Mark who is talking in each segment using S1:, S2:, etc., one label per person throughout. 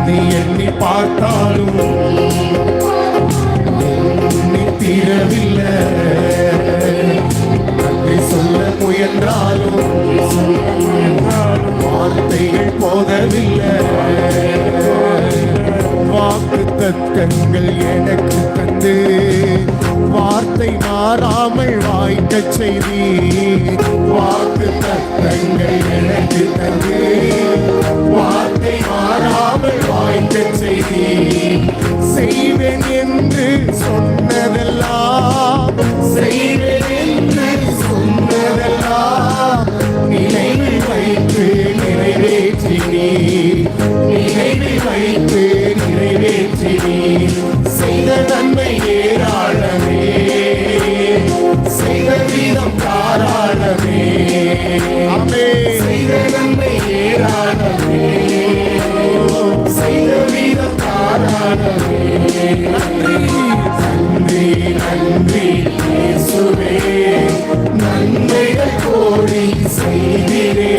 S1: எண்ணி எண்ணி பார்த்தாலும் எண்ணி தீரவில்லை. நன்றி சொல்ல முயன்றாலும் வார்த்தைகள் போதவில்லை. வாக்கு தத்தங்கள் எனக்கு தந்து வார்த்தை மாறாமல் வாய்க்க செய்தி. வாக்கு தத்தங்கள் எனக்கு தந்து வார்த்தை மாறாமல் வாய்க்க செய்தி. செய்வேன் என்று சொன்னதெல்லாம் செய்வேன் என்று சொன்னதெல்லாம் நினைவில் வைத்து நிறைவேற்றினீ. நினைவில் வைத்து நிறைவேற்றினீ. செய்த நன்மை ஏராளமே, செய்த வீதம் தாராளமே. செய்த நன்மை ஏராளமே, செய்த வீதம் தாராளமே. நன்றி நன்றி இயேசுவே, நன்மைகள் கோடி செய்திரே.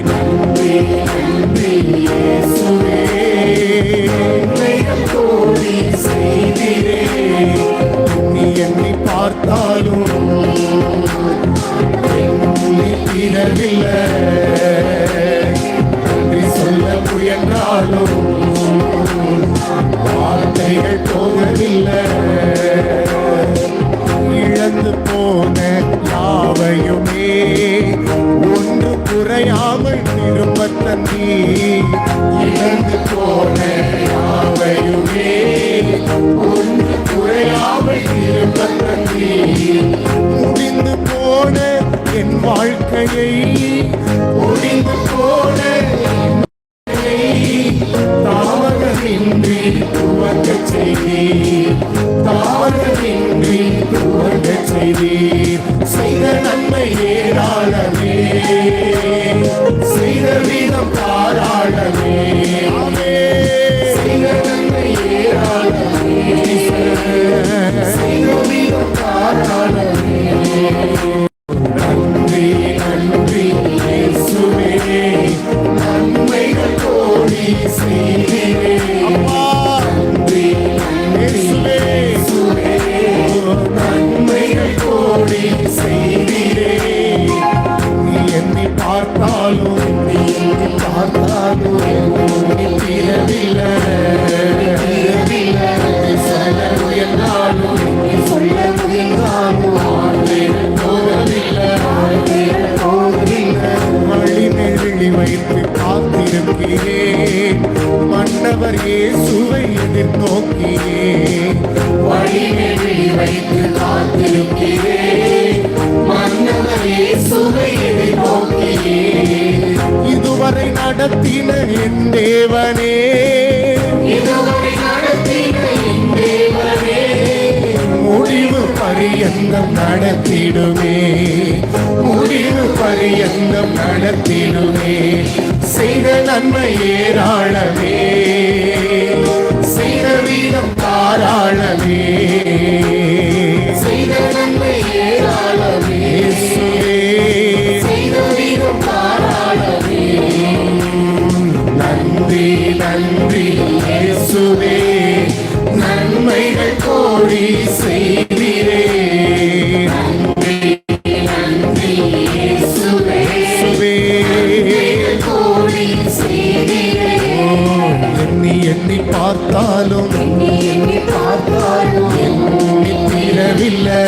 S1: நன்றி நன்றி இயேசுவே, நன்மைகள் கோடி செய்திரே. நீ எண்ணி பார்த்தாலும் எண்ணி தீரவில்லை. நன்றி சொல்ல முயன்றாலும் வார்த்தைகள் போகவில்லை. இழந்து போன யாவையுமே ஒன்று குறையாமல் திரும்ப தந்தி. இழந்து போன யாவையுமே ஒன்று குறையாமல் திரும்ப தந்தி. முடிந்து போன என் வாழ்க்கையை முடிந்து போன தாமதமின்றி துவங்க செய்தீர். தாமதமின்றி துவங்க செய்தீர். செய்த நன்மை ஏராளமே, செய்த வீதம் தாராளமே. செய்த நன்மை ஏராளமே, செய்த வீதம் தாராளமே. நன்றி நன்றி இயேசுவே, நன்மைகள் கோடி செய்திரே. நன்றி நன்றி இயேசுவே, நன்மைகள் கோடி செய்திரே. நீ எண்ணி பார்த்தாலும் நீ எண்ணி பார்த்தாலும் எண்ணி தீரவில்லை. சொல்ல முயன்றாலும் சொல்ல முயன்றாலும் வழிநெறி வைத்து காத்திருக்கிறேன். மன்னவர் இயேசுவை எதிர்நோக்கியேன். வழிநெறி வைத்து காத்திருக்கிறேன். மன்னவர் இயேசுவை எதிர்நோக்கியேன். இதுவரை நடத்தின என் தேவனே, இதுவரை நடத்தின என் தேவனே, முடிவு பரியந்தம் நடத்திடுமே. முடிவு பரியந்தம் நடத்திடுமே. செய்த நன்மை ஏராளமே, செய்த வீதம் தாராளமே. செய்த நன்மை ஏராளமே, செய்த வீதம் தாராளமே. நன்றி நன்றி இயேசுவே, நன்மைகள் கோடி செய்திரே. நன்றி நன்றி இயேசுவே, கோடி செய்திரே. எண்ணி எண்ணி பார்த்தாலும் எண்ணி பார்த்தாலும் எண்ணி தீரவில்லை.